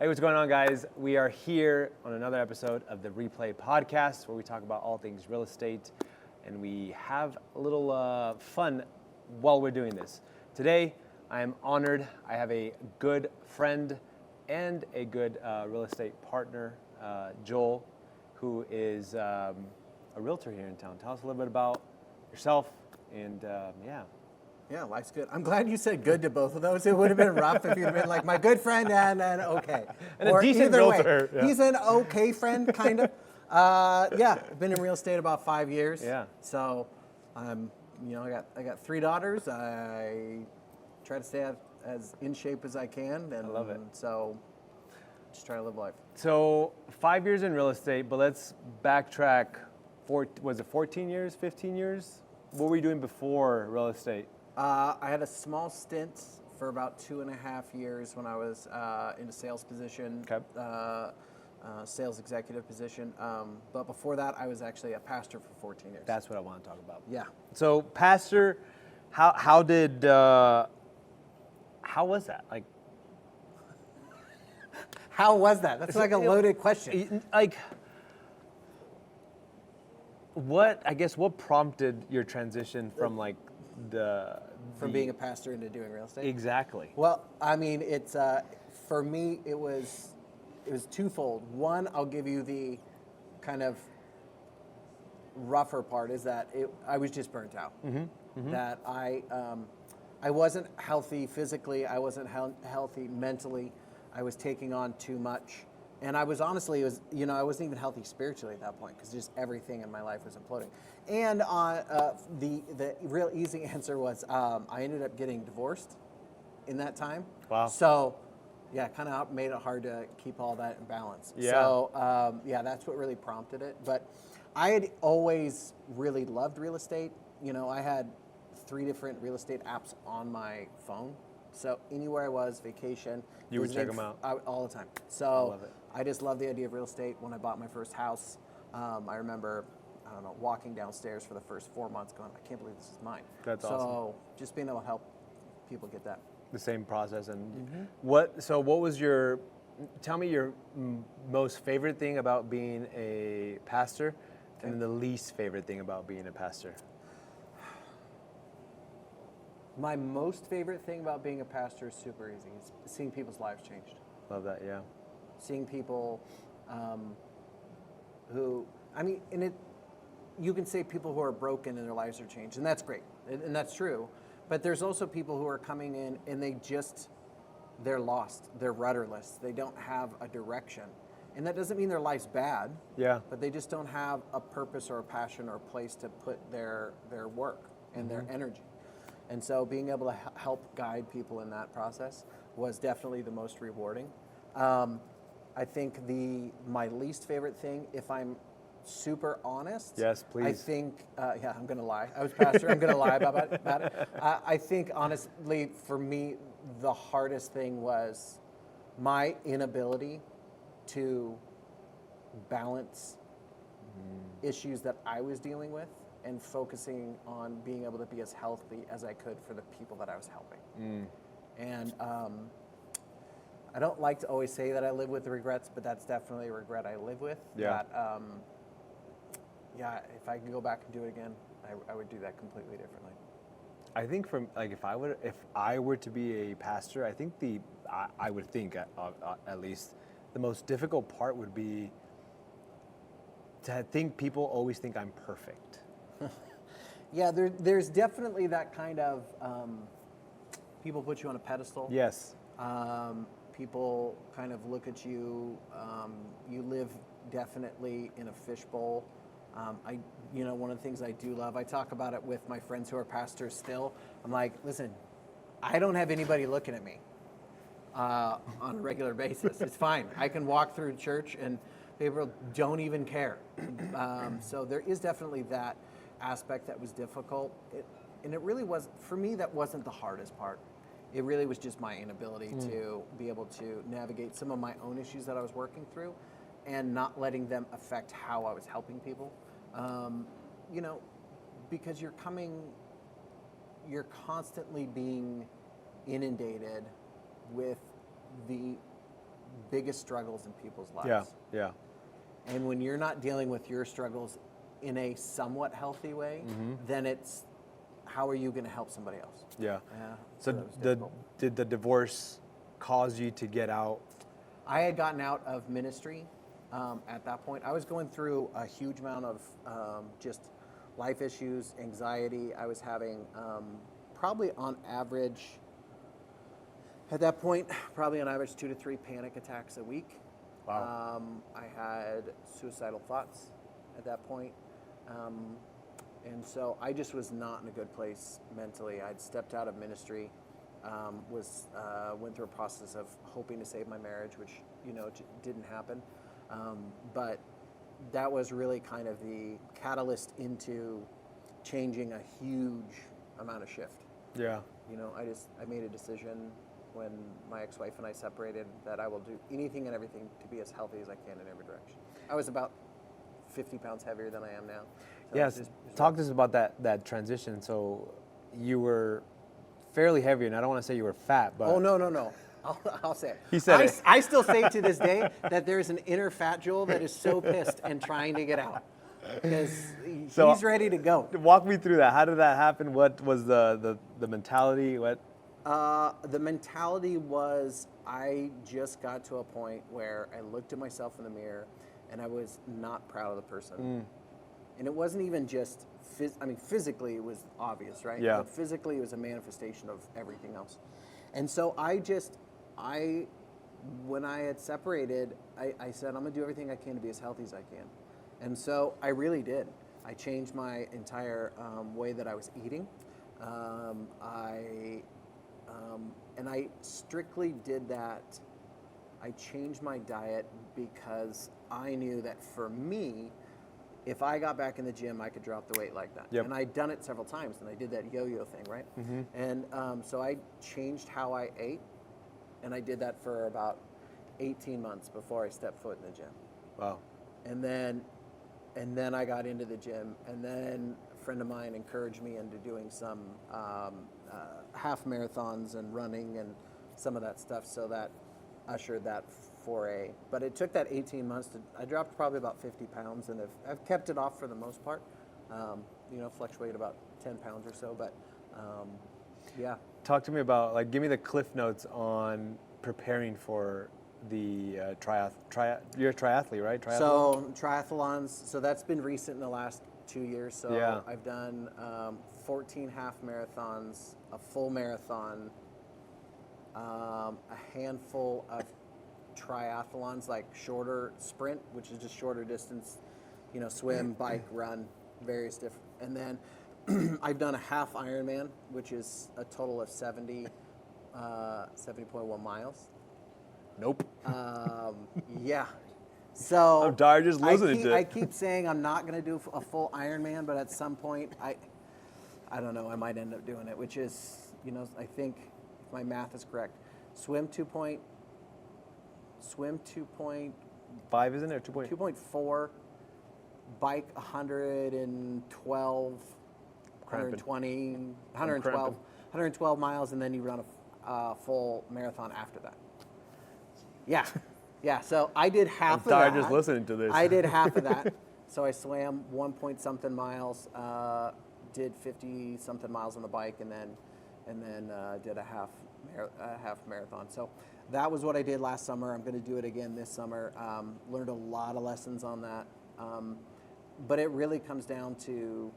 Hey, what's going on, guys? We are here on another episode of the Replay Podcast, where we talk about all things real estate, and we have a little fun while we're doing this. Today, I am honored. I have a good friend and a good real estate partner, Joel, who is a realtor here in town. Tell us a little bit about yourself, and Yeah, life's good. I'm glad you said good to both of those. It would have been rough if you'd been like, my good friend and an okay. And a decent realtor. Yeah. He's an okay friend, kind of. I've been in real estate about 5 years. Yeah. So, I got 3 daughters. I try to stay as in shape as I can. And I love it. So, just try to live life. So 5 years in real estate, but let's backtrack. Was it 14 years, 15 years? What were you doing before real estate? I had a small stint for about 2.5 years when I was in a sales position, sales executive position. But before that, I was actually a pastor for 14 years. That's what I want to talk about. Yeah. So, pastor, how was that? Like, how was that? That's like a loaded question. Like, what prompted your transition from From being a pastor into doing real estate? Exactly. Well, I mean, it's for me, it was twofold. One, I'll give you the kind of rougher part, is that I was just burnt out. Mm-hmm. Mm-hmm. That I wasn't healthy physically. I wasn't healthy mentally. I was taking on too much. And I was honestly, I wasn't even healthy spiritually at that point, because just everything in my life was imploding. And the real easy answer was I ended up getting divorced in that time. Wow. So, yeah, kind of made it hard to keep all that in balance. Yeah. So, that's what really prompted it. But I had always really loved real estate. I had 3 different real estate apps on my phone. So anywhere I was, vacation. You would check them out? All the time. So I love it. I just love the idea of real estate. When I bought my first house, I remember, walking downstairs for the first 4 months going, I can't believe this is mine. That's awesome. So just being able to help people get that. The same process. And Mm-hmm. Tell me your most favorite thing about being a pastor, and then the least favorite thing about being a pastor. My most favorite thing about being a pastor is super easy. It's seeing people's lives changed. Love that, yeah. Seeing people you can say people who are broken and their lives are changed, and that's great, and that's true. But there's also people who are coming in and they're lost, they're rudderless, they don't have a direction. And that doesn't mean their life's bad, but they just don't have a purpose or a passion or a place to put their work and their energy. And so being able to help guide people in that process was definitely the most rewarding. I think my least favorite thing, if I'm super honest. Yes, please. I think, I'm going to lie. I was pastor. I'm going to lie about it. I think, honestly, for me, the hardest thing was my inability to balance issues that I was dealing with and focusing on being able to be as healthy as I could for the people that I was helping. And I don't like to always say that I live with regrets, but that's definitely a regret I live with. Yeah. That, if I could go back and do it again, I would do that completely differently. I think if I were to be a pastor, I think I would think at least the most difficult part would be to think people always think I'm perfect. Yeah, there's definitely that kind of people put you on a pedestal. Yes. People kind of look at you. You live definitely in a fishbowl. One of the things I do love, I talk about it with my friends who are pastors still. I'm like, listen, I don't have anybody looking at me on a regular basis. It's fine. I can walk through church and people don't even care. So there is definitely that aspect that was difficult. And it really was, for me, that wasn't the hardest part. It really was just my inability to be able to navigate some of my own issues that I was working through and not letting them affect how I was helping people. Because you're constantly being inundated with the biggest struggles in people's lives. Yeah, yeah. And when you're not dealing with your struggles in a somewhat healthy way, then it's how are you going to help somebody else? Yeah. Yeah. So it was difficult. did the divorce cause you to get out? I had gotten out of ministry at that point. I was going through a huge amount of just life issues, anxiety. I was having probably on average, at that point, probably on average 2 to 3 panic attacks a week. Wow. I had suicidal thoughts at that point. And so I just was not in a good place mentally. I'd stepped out of ministry, went through a process of hoping to save my marriage, which, didn't happen. But that was really kind of the catalyst into changing a huge amount of shift. Yeah. I made a decision when my ex-wife and I separated that I will do anything and everything to be as healthy as I can in every direction. I was about 50 pounds heavier than I am now. So Yes. Talk to us about that transition. So you were fairly heavy, and I don't want to say you were fat, but... Oh, no. I'll say it. He said it. I still say to this day that there's an inner fat Joel that is so pissed and trying to get out because he's ready to go. Walk me through that. How did that happen? What was the mentality? What? The mentality was I just got to a point where I looked at myself in the mirror and I was not proud of the person. And it wasn't even just, physically it was obvious, right? Yeah. But physically it was a manifestation of everything else. And so when I had separated, I said, I'm gonna do everything I can to be as healthy as I can. And so I really did. I changed my entire way that I was eating. And I strictly did that. I changed my diet because I knew that for me, if I got back in the gym, I could drop the weight like that. Yep. And I'd done it several times, and I did that yo-yo thing, right? And so I changed how I ate, and I did that for about 18 months before I stepped foot in the gym. Wow. And then I got into the gym, and then a friend of mine encouraged me into doing some half marathons and running and some of that stuff, so that ushered that foray. But it took that 18 months I dropped probably about 50 pounds, and I've kept it off for the most part. Fluctuate about 10 pounds or so, but yeah. Talk to me about, give me the cliff notes on preparing for the you're a triathlete, right? Triathlon? So triathlons, so that's been recent in the last 2 years. So yeah. I've done 14 half marathons, a full marathon, a handful of triathlons, like shorter sprint, which is just shorter distance, swim, bike, run, various different. And then I've done a half Ironman, which is a total of 70.1 miles. Nope. Yeah. So I'm tired just listening to it. I keep saying I'm not going to do a full Ironman, but at some point, I don't know, I might end up doing it, which is, I think, if my math is correct, swim 2.5, isn't it? 2.4, bike 112, 120, 112 miles, and then you run a full marathon after that. Yeah. So I did half of that. I'm tired just listening to this. I did half of that. So I swam 1 point something miles, did 50 something miles on the bike, and then did a half marathon. So that was what I did last summer. I'm going to do it again this summer. Learned a lot of lessons on that. But it really comes down to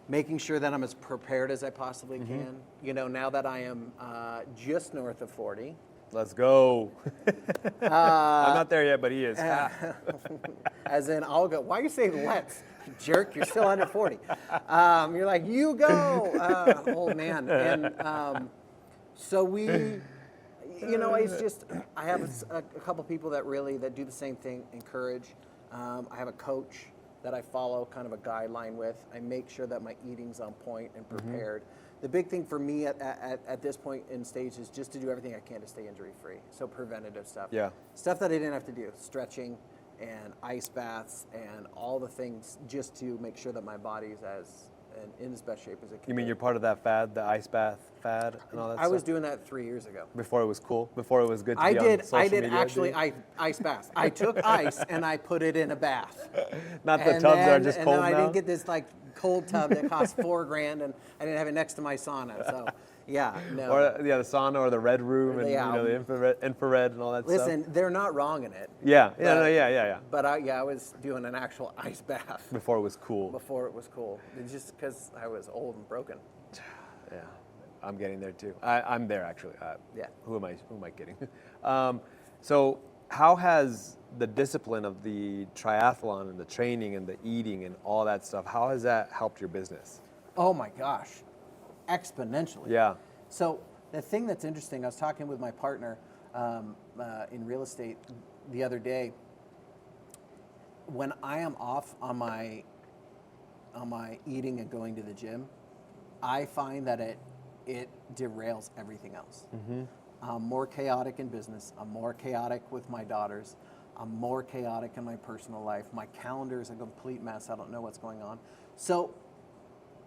making sure that I'm as prepared as I possibly can. Now that I am just north of 40. Let's go. I'm not there yet, but he is. As in, I'll go. Why are you saying let's? Jerk, you're still under 40. You're like, you go, old man. And so we, it's just, I have a couple people that do the same thing, encourage. I have a coach that I follow kind of a guideline with. I make sure that my eating's on point and prepared. The big thing for me at this point in stage is just to do everything I can to stay injury-free. So preventative stuff. Yeah. Stuff that I didn't have to do, stretching and ice baths and all the things just to make sure that my body's as and in as best shape as it can. You mean be. you're part of that fad, the ice bath fad and all that stuff? I was doing that 3 years ago. Before it was cool? Before it was good to be on social I did media, actually dude? ice baths. I took ice and I put it in a bath. Not the And tubs that are then- just and cold then I now? didn't get this like cold tub that cost $4,000, and I didn't have it next to my sauna. So, yeah, no. Or the sauna or the red room and Yeah. the infrared and all that stuff. Listen, they're not wrong in it. Yeah, but- yeah. But I was doing an actual ice bath Before it was cool. before it was cool. It's just because I was old and broken. Yeah, I'm getting there too. I'm there actually. Yeah. Who am I kidding? So how has the discipline of the triathlon and the training and the eating and all that stuff, how has that helped your business? Oh my gosh, exponentially. Yeah. So the thing that's interesting, I was talking with my partner in real estate the other day. When I am off on my eating and going to the gym, I find that it derails everything else. Mm-hmm. I'm more chaotic in business. I'm more chaotic with my daughters. I'm more chaotic in my personal life. My calendar is a complete mess. I don't know what's going on. So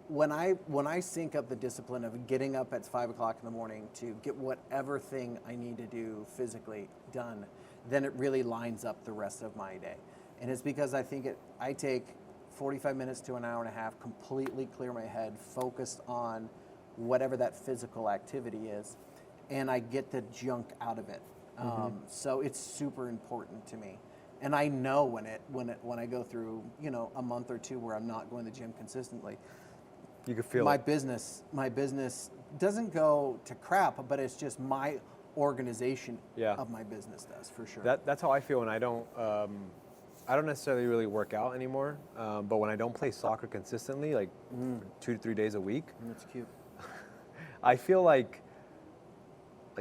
when I sync up the discipline of getting up at 5 o'clock in the morning to get whatever thing I need to do physically done, then it really lines up the rest of my day. And it's because I take 45 minutes to an hour and a half, completely clear my head, focused on whatever that physical activity is, and I get the junk out of it. So it's super important to me. And I know when I go through, a month or two where I'm not going to the gym consistently, You can feel my it. business doesn't go to crap, but it's just my organization of my business does, for sure. That's how I feel when I don't necessarily really work out anymore, but when I don't play soccer consistently, like 2 to 3 days a week, That's cute. I feel like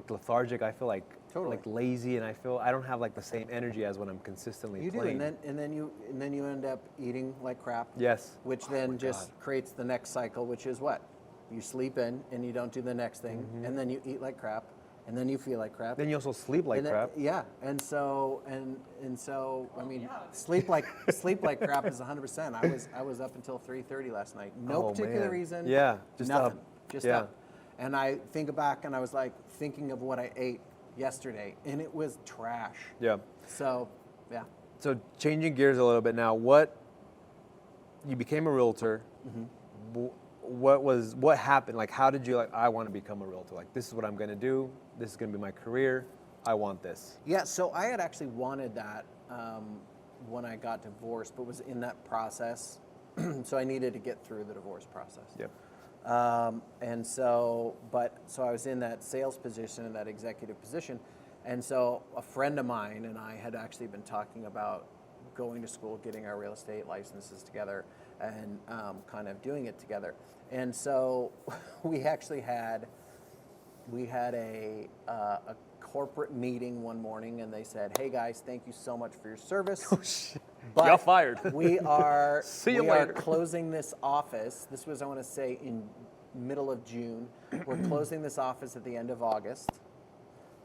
lethargic. I feel like Totally. like lazy, and I don't have like the same energy as when I'm consistently You do, playing. and then you end up eating like crap. Yes. Which then just creates the next cycle, which is what? You sleep in and you don't do the next thing, and then you eat like crap, and then you feel like crap. Then you also sleep like And then- crap. Yeah, and so I mean, sleep like crap is 100%. I was up until 3:30 last night. No Oh, particular man. reason. Yeah, just nothing. up. Just Yeah. up. And I think back and I was like thinking of what I ate yesterday, and it was trash. Yeah. So, yeah. So changing gears a little bit now, you became a realtor. What happened? Like, how did you I want to become a realtor? Like, this is what I'm going to do. This is going to be my career. I want this. Yeah, so I had actually wanted that when I got divorced, but was in that process. So I needed to get through the divorce process. Yep. And so I was in that sales position, in that executive position. And so a friend of mine and I had actually been talking about going to school, getting our real estate licenses together, and kind of doing it together. And so we actually had a corporate meeting one morning, and they said, "Hey guys, thank you so much for your service. Oh shit! But Y'all fired. we are See you we are later." closing this office." This was, I want to say, in middle of June. We're closing this office at the end of August.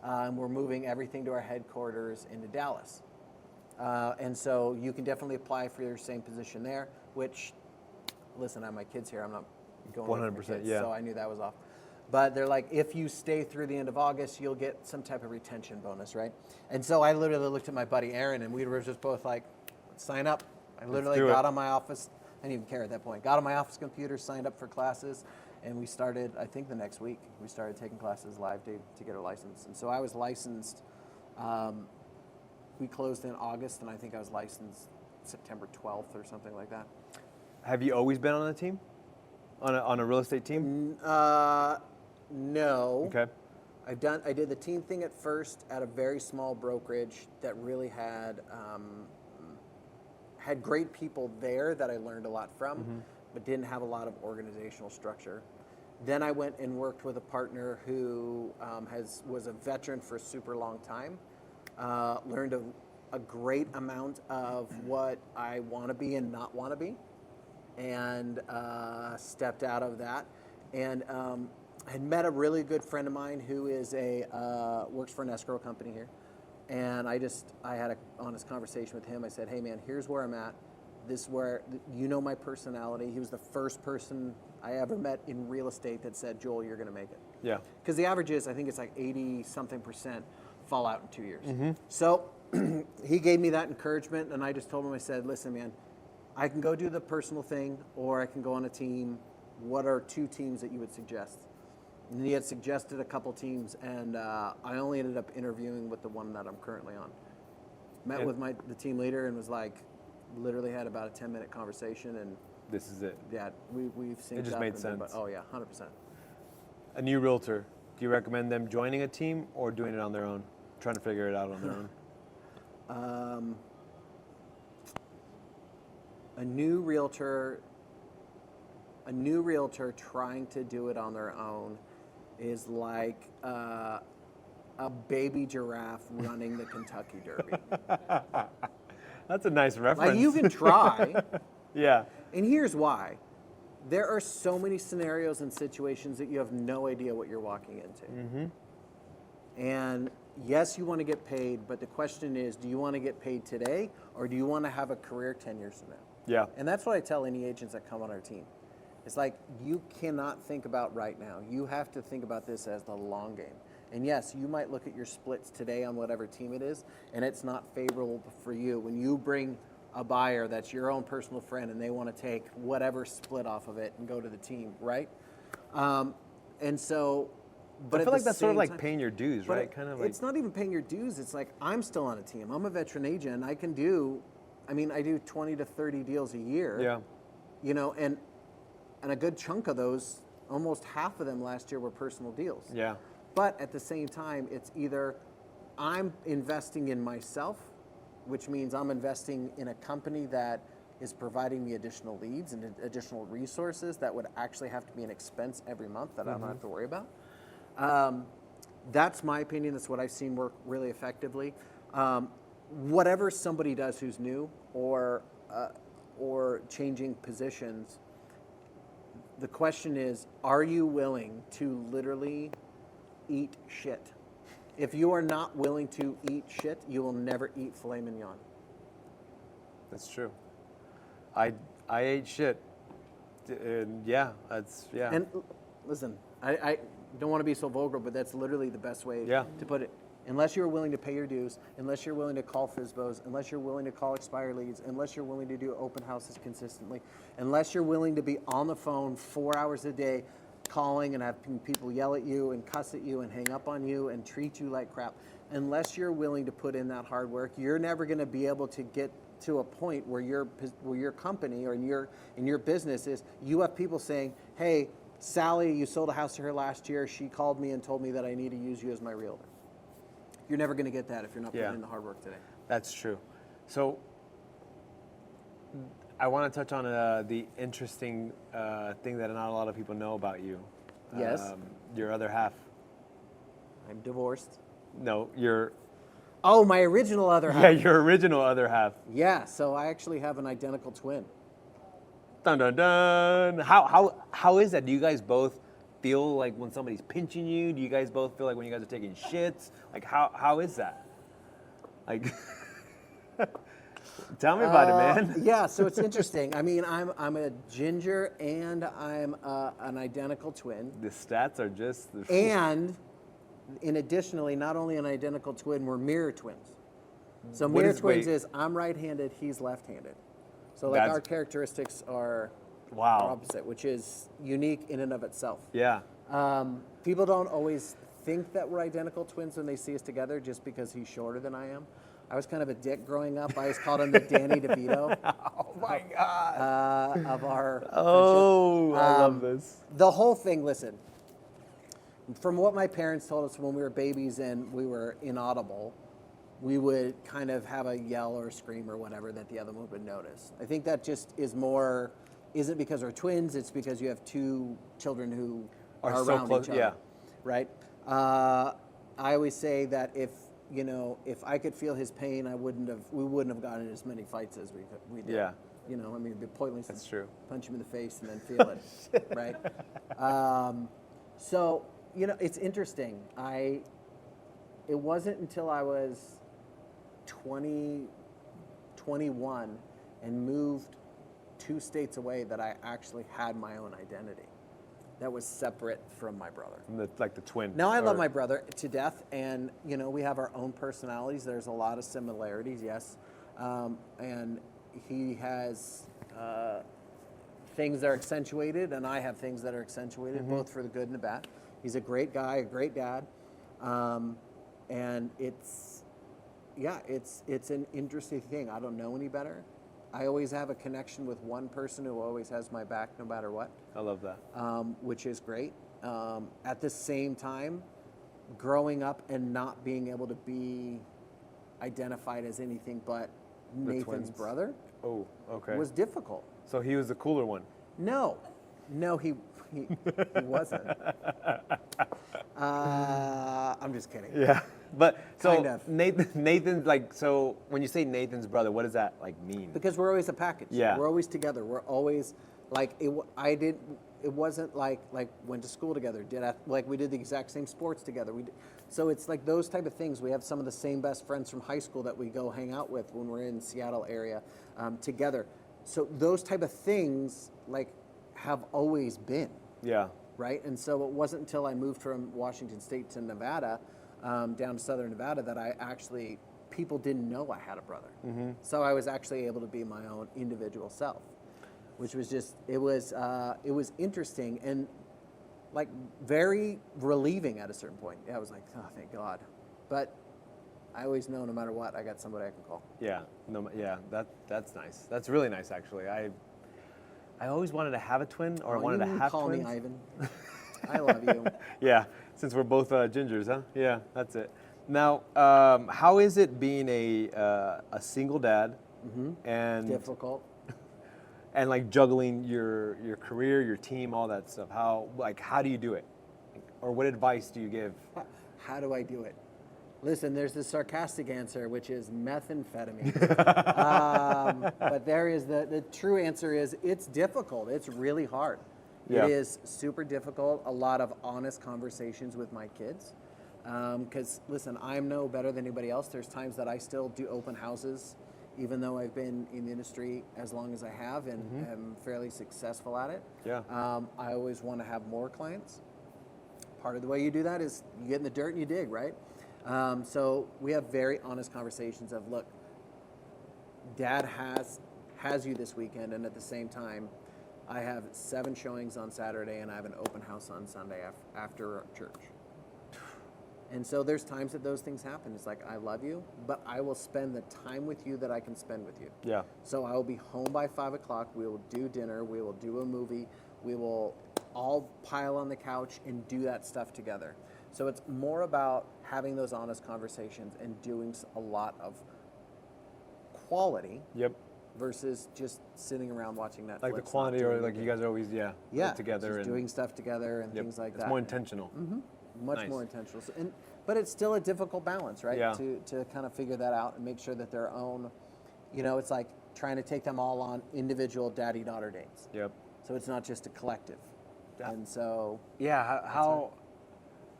And we're moving everything to our headquarters into Dallas. And so you can definitely apply for your same position there, which, listen, I have my kids here. I'm not going away from my 100%, kids, yeah. so I knew that was off. But they're like, if you stay through the end of August, you'll get some type of retention bonus, right? And so I literally looked at my buddy Aaron, and we were just both like, sign up. I literally do it. got on my office. I didn't even care at that point. Got on my office computer, signed up for classes, and we started, I think the next week, we started taking classes live to get our license. And so I was licensed, we closed in August, and I think I was licensed September 12th or something like that. Have you always been on a team? On a real estate team? No. Okay. I did the team thing at first at a very small brokerage that really had great people there that I learned a lot from, but didn't have a lot of organizational structure. Then I went and worked with a partner who was a veteran for a super long time, learned a great amount of what I want to be and not want to be, and stepped out of that. And had met a really good friend of mine who is works for an escrow company here. And I had an honest conversation with him. I said, "Hey man, here's where I'm at. this is where, you know my personality. He was the first person I ever met in real estate that said, Joel, you're going to make it. Yeah. Because the average is, I think it's like 80-something% fall out in 2 years. So he gave me that encouragement, and I just told him, I said, listen, man, I can go do the personal thing, or I can go on a team. What are 2 teams that you would suggest? And he had suggested a couple teams, and I only ended up interviewing with the one that I'm currently on. Met with the team leader and was like, literally had about a 10-minute conversation, and this is it. yeah, we've synced up. It just made sense. Oh yeah, 100%. A new realtor, do you recommend them joining a team or doing it on their own, trying to figure it out on their own? A new realtor trying to do it on their own is like a baby giraffe running the Kentucky Derby. That's a nice reference. Like, you can try. Yeah. And here's why. There are so many scenarios and situations that you have no idea what you're walking into. And yes, you want to get paid, but the question is, do you want to get paid today, or do you want to have a career 10 years from now? Yeah. And that's what I tell any agents that come on our team. It's like, you cannot think about right now. You have to think about this as the long game. And yes, you might look at your splits today on whatever team it is, and it's not favorable for you. When you bring a buyer that's your own personal friend and they want to take whatever split off of it and go to the team, right? And so, but I feel at like the that's sort of same like time- paying your dues, but right? Kind of like, it's not even paying your dues. It's like, I'm still on a team. I'm a veteran agent. And I can do, I do 20 to 30 deals a year. yeah. You know, and a good chunk of those, almost half of them last year were personal deals. Yeah. But at the same time, it's either I'm investing in myself, which means I'm investing in a company that is providing me additional leads and additional resources that would actually have to be an expense every month that I don't have to worry about. That's my opinion. That's what I've seen work really effectively. Whatever somebody does who's new or changing positions, the question is, are you willing to literally eat shit? If you are not willing to eat shit, you will never eat filet mignon. That's true. I ate shit. And yeah, that's, yeah. And listen, I don't want to be so vulgar, but that's literally the best way Yeah. to put it. Unless you're willing to pay your dues, unless you're willing to call FSBOs, unless you're willing to call expired leads, unless you're willing to do open houses consistently, unless you're willing to be on the phone 4 hours a day calling and have people yell at you and cuss at you and hang up on you and treat you like crap, unless you're willing to put in that hard work, you're never going to be able to get to a point where your company or in your business is, you have people saying, hey, Sally, you sold a house to her last year. She called me and told me that I need to use you as my realtor. You're never going to get that if you're not putting in the hard work today. That's true. So I want to touch on the interesting thing that not a lot of people know about you. Yes. Your other half. I'm divorced. No, your... Oh, my original other half. Yeah, your original other half. Yeah, so I actually have an identical twin. Dun, dun, dun. How is that? Do you guys both feel like when somebody's pinching you? Do you guys both feel like when you guys are taking shits? Like, how is that? Like, tell me about it, man. Yeah, so it's interesting. I'm a ginger and I'm an identical twin. The stats are just... And additionally, not only an identical twin, we're mirror twins. So What mirror is- twins wait. is I'm right-handed, he's left-handed. So like our characteristics are Wow. opposite, which is unique in and of itself. Yeah. People don't always think that we're identical twins when they see us together just because he's shorter than I am. I was kind of a dick growing up. I always called him the Danny DeVito. Oh my God. Of our Oh, friendship. I love this. The whole thing, listen, from what my parents told us when we were babies and we were inaudible, we would kind of have a yell or a scream or whatever that the other one would notice. I think that just is more, isn't because we're twins, it's because you have two children who are so around close, each other. yeah. Right? I always say that if I could feel his pain, we wouldn't have gotten in as many fights as we did. Yeah. It'd be pointless That's to true. punch him in the face and then feel it, right? So, it's interesting. It wasn't until I was 20, 21, and moved 2 states away that I actually had my own identity that was separate from my brother. Like the twin. Now, I love my brother to death, and, you know, we have our own personalities. There's a lot of similarities, yes. And he has things that are accentuated, and I have things that are accentuated, both for the good and the bad. He's a great guy, a great dad. And it's an interesting thing. I don't know any better. I always have a connection with one person who always has my back no matter what. I love that. Which is great. At the same time, growing up and not being able to be identified as anything but Nathan's brother was difficult. So he was the cooler one. No, he wasn't. I'm just kidding. Yeah, but so Kind of. Nathan's like, so when you say Nathan's brother, what does that like mean? Because we're always a package. Yeah. We're always together. We're always like it. It wasn't like went to school together. We did the exact same sports together. So it's like those type of things. We have some of the same best friends from high school that we go hang out with when we're in Seattle area together. So those type of things like have always been. Yeah. Right? And so it wasn't until I moved from Washington State to Nevada, down to Southern Nevada, that people didn't know I had a brother. So I was actually able to be my own individual self, which was it was interesting and like very relieving at a certain point. Yeah, I was like, oh, thank God. But I always know no matter what, I got somebody I can call. Yeah. That's nice. That's really nice, actually. I always wanted to have a twin, or I wanted to have call twins. Me Ivan. I love you. Yeah, since we're both gingers, huh? Yeah, that's it. Now, how is it being a single dad and difficult, and like juggling your career, your team, all that stuff? How do you do it, or what advice do you give? How do I do it? Listen, there's the sarcastic answer, which is methamphetamine. But there is the true answer is it's difficult. It's really hard. Yeah. It is super difficult. A lot of honest conversations with my kids. Because, listen, I'm no better than anybody else. There's times that I still do open houses, even though I've been in the industry as long as I have and am fairly successful at it. Yeah. I always want to have more clients. Part of the way you do that is you get in the dirt and you dig, right? So we have very honest conversations of, look, Dad has you this weekend, and at the same time, I have 7 showings on Saturday, and I have an open house on Sunday after church. And so there's times that those things happen. It's like, I love you, but I will spend the time with you that I can spend with you. Yeah. So I will be home by 5 o'clock. We will do dinner. We will do a movie. We will all pile on the couch and do that stuff together. So it's more about having those honest conversations and doing a lot of quality. Yep. Versus just sitting around watching Netflix. Like the quantity, or like you guys are always together and doing stuff together and things like that. It's more intentional. Much more intentional. So, but it's still a difficult balance, right? Yeah. To kind of figure that out and make sure that their own, it's like trying to take them all on individual daddy-daughter dates. Yep. So it's not just a collective. Yeah. And so. Yeah.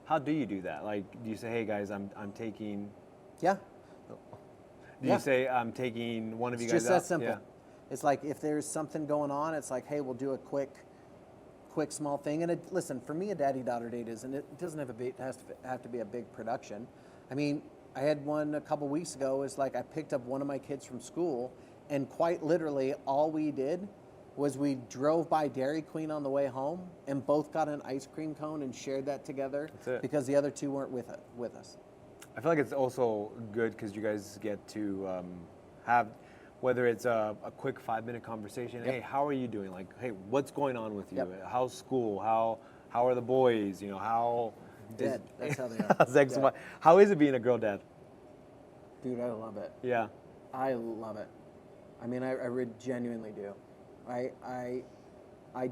How do you do that? Like, do you say, hey guys, I'm taking. Yeah. Do you say I'm taking one of you guys out? It's just that simple. Yeah. It's like if there's something going on, it's like, hey, we'll do a quick small thing. And listen, for me, a daddy-daughter date it doesn't have to be a big production. I mean, I had one a couple weeks ago. It's like I picked up one of my kids from school, and quite literally, all we did was we drove by Dairy Queen on the way home, and both got an ice cream cone and shared that together. That's it. Because the other 2 weren't with us. I feel like it's also good because you guys get to have, whether it's a quick 5-minute conversation. Hey, how are you doing? Like, hey, what's going on with you? How's school? How are the boys? How Dead. That's how they are. How is it being a girl dad? Dude, I love it. Yeah. I love it. I mean, I genuinely do. I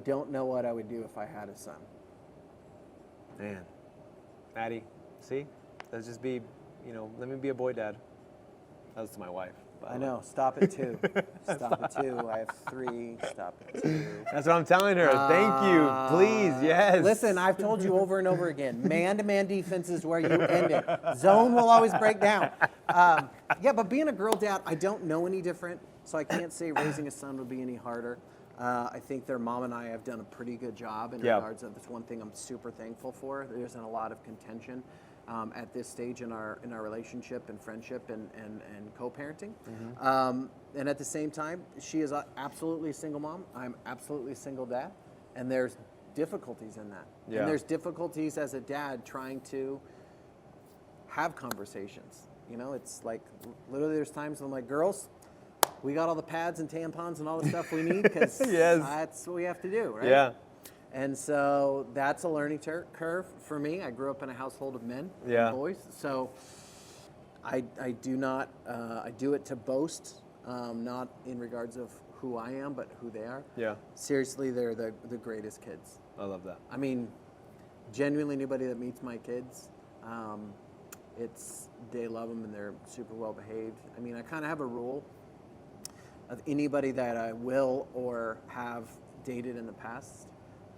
don't know what I would do if I had a son. Man, Maddie, see? Let's just be, let me be a boy dad. That's to my wife. I know. Stop it 2. Stop it 2. I have 3. Stop it 2. That's what I'm telling her. Thank you. Please, yes. Listen, I've told you over and over again, man-to-man defense is where you end it. Zone will always break down. But being a girl dad, I don't know any different. So I can't say raising a son would be any harder. I think their mom and I have done a pretty good job in regards of that's one thing I'm super thankful for. There isn't a lot of contention at this stage in our relationship and friendship and co-parenting. And at the same time, she is absolutely a single mom. I'm absolutely a single dad. And there's difficulties in that. Yeah. And there's difficulties as a dad trying to have conversations. You know, it's like literally there's times when I'm like, girls, we got all the pads and tampons and all the stuff we need because that's what we have to do, right? Yeah. And so that's a learning curve for me. I grew up in a household of men and boys, so I do it to boast, not in regards of who I am, but who they are. Yeah. Seriously, they're the greatest kids. I love that. I mean, genuinely, anybody that meets my kids, they love them and they're super well behaved. I mean, I kind of have a rule of anybody that I will or have dated in the past.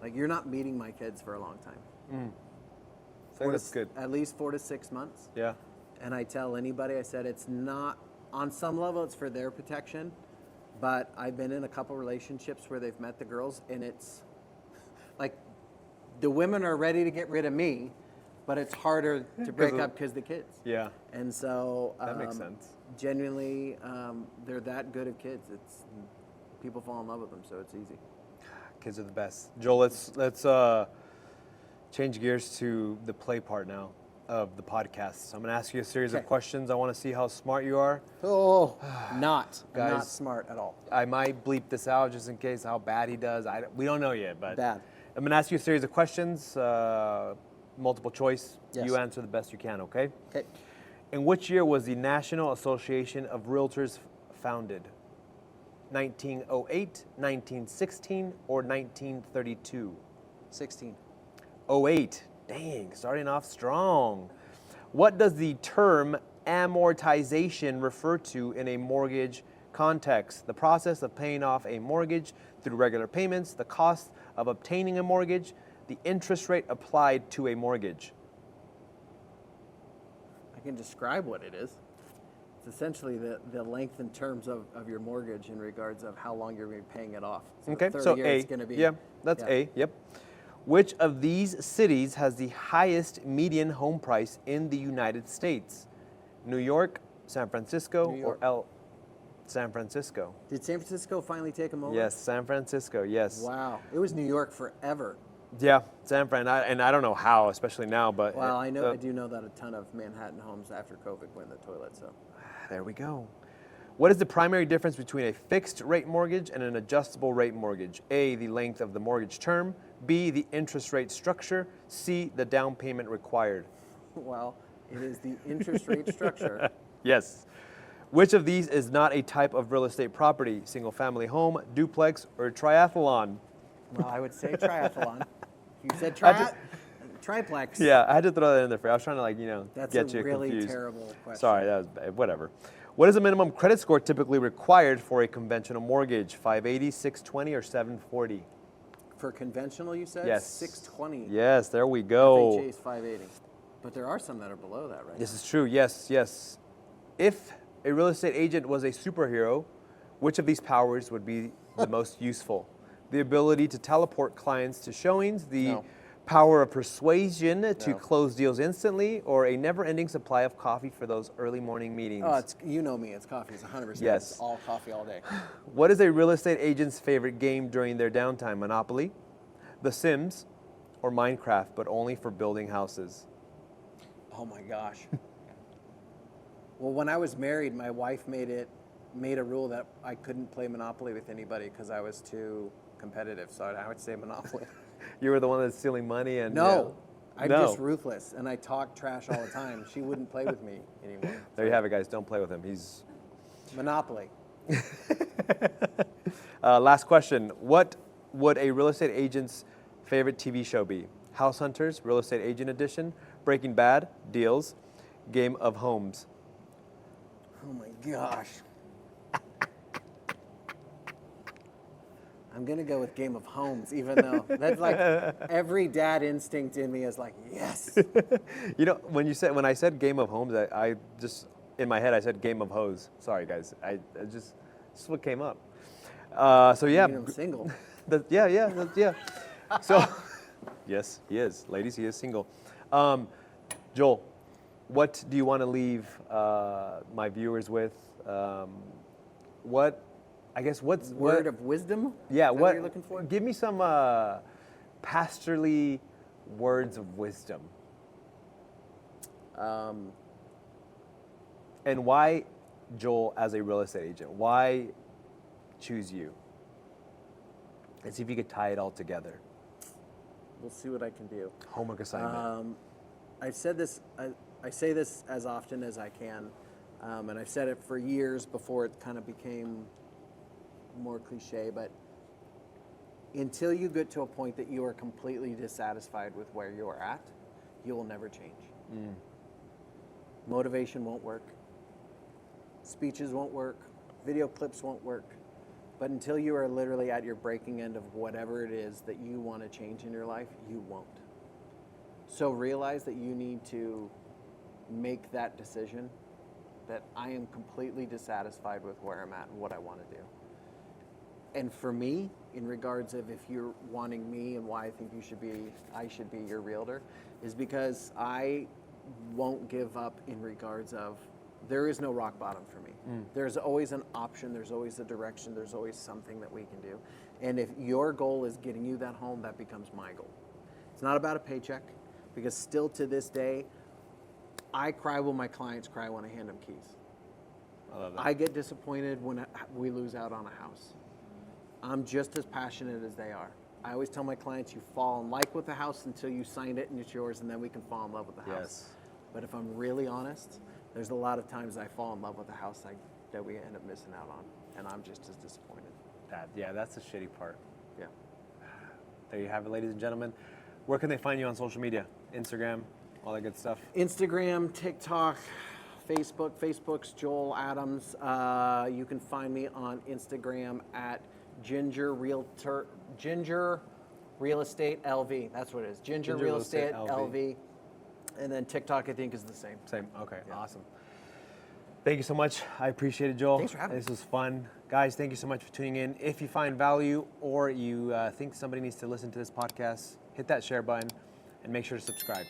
Like, you're not meeting my kids for a long time. I think that's good. At least 4 to 6 months. Yeah. And I tell anybody, I said, it's not, on some level, it's for their protection. But I've been in a couple relationships where they've met the girls, and it's like the women are ready to get rid of me, but it's harder to break up because the kids. Yeah. And so That makes sense. Genuinely, they're that good of kids. People fall in love with them, so it's easy. Kids are the best. Joel, let's change gears to the play part now of the podcast. I'm going to ask you a series of questions. I want to see how smart you are. Oh, I'm not Guys, smart at all. I might bleep this out just in case how bad he does. We don't know yet, but Bad. I'm going to ask you a series of questions, multiple choice. Yes. You answer the best you can, okay? Okay. In which year was the National Association of Realtors founded? 1908, 1916, or 1932? 16. 08. Dang, starting off strong. What does the term amortization refer to in a mortgage context? The process of paying off a mortgage through regular payments, the cost of obtaining a mortgage, the interest rate applied to a mortgage. I can describe what it is. It's essentially the length and terms of your mortgage in regards of how long you're going to be paying it off. So Okay, 30 so years A. is going to be, yeah, that's A. Yep. Which of these cities has the highest median home price in the United States? New York, San Francisco, New York. or San Francisco? Did San Francisco finally take them over? Yes, San Francisco, yes. Wow. It was New York forever. Yeah, San Fran, and I don't know how, especially now, but... Well, I do know that a ton of Manhattan homes after COVID went in the toilet, so. There we go. What is the primary difference between a fixed rate mortgage and an adjustable rate mortgage? A, the length of the mortgage term. B, the interest rate structure. C, the down payment required. Well, it is the interest rate structure. Yes. Which of these is not a type of real estate property? Single family home, duplex, or triathlon? Well, I would say triathlon. You said triplex. Yeah, I had to throw that in there for you. I was trying to That's get a you really confused. terrible question. Sorry, that was bad. Whatever. What is the minimum credit score typically required for a conventional mortgage? 580, 620, or 740? For conventional, you said? Yes. 620. Yes, there we go. FHA is 580. But there are some that are below that, right? This is true. Yes, yes. If a real estate agent was a superhero, which of these powers would be the most useful? The ability to teleport clients to showings, the No. power of persuasion to No. close deals instantly, or a never-ending supply of coffee for those early morning meetings? Oh, you know me. It's coffee. It's 100%. Yes. It's all coffee all day. What is a real estate agent's favorite game during their downtime? Monopoly, The Sims, or Minecraft, but only for building houses? Oh my gosh. Well, when I was married, my wife made a rule that I couldn't play Monopoly with anybody because I was too competitive. So I would say Monopoly. You were the one that's stealing money and... No. I'm No. just ruthless, and I talk trash all the time. She wouldn't play with me anymore. There you have it, guys. Don't play with him. He's... Monopoly. Last question. What would a real estate agent's favorite TV show be? House Hunters, Real Estate Agent Edition, Breaking Bad, Deals, Game of Homes. Oh my gosh. I'm going to go with Game of Homes, even though that's like every dad instinct in me is like, yes. You know, when I said Game of Homes, I just, in my head, I said Game of Hose. Sorry, guys. I just This is what came up. So yeah, I'm single. yeah. So, yes, he is. Ladies, he is single. Joel, what do you want to leave my viewers with? What's Word of wisdom? Yeah, Is that what you're looking for? Give me some pastorally words of wisdom. And why, Joel, as a real estate agent? Why choose you? And see if you could tie it all together. We'll see what I can do. Homework assignment. I've said this. I say this as often as I can, and I've said it for years before it kind of became more cliche. But until you get to a point that you are completely dissatisfied with where you are at, you will never change. Motivation won't work. Speeches won't work. Video clips won't work. But until you are literally at your breaking end of whatever it is that you want to change in your life, you won't. So realize that you need to make that decision that I am completely dissatisfied with where I'm at and what I want to do. And for me, in regards of if you're wanting me and why I think I should be your realtor, is because I won't give up in regards of there is no rock bottom for me. There's always an option, there's always a direction, there's always something that we can do. And if your goal is getting you that home, that becomes my goal. It's not about a paycheck, because still to this day, I cry when my clients cry when I hand them keys. I love that. I get disappointed when we lose out on a house. I'm just as passionate as they are. I always tell my clients, you fall in like with the house until you sign it and it's yours, and then we can fall in love with the house. Yes. But if I'm really honest, there's a lot of times I fall in love with the house that we end up missing out on, and I'm just as disappointed. That's the shitty part. Yeah. There you have it, ladies and gentlemen. Where can they find you on social media? Instagram, all that good stuff. Instagram, TikTok, Facebook. Facebook's Joel Adams. You can find me on Instagram at Ginger Real Estate LV. That's what it is. Ginger Real Estate LV. And then TikTok, I think, is the same. Same. Okay. Yeah. Awesome. Thank you so much. I appreciate it, Joel. Thanks for having me. This was fun. Guys, thank you so much for tuning in. If you find value or you think somebody needs to listen to this podcast, hit that share button and make sure to subscribe.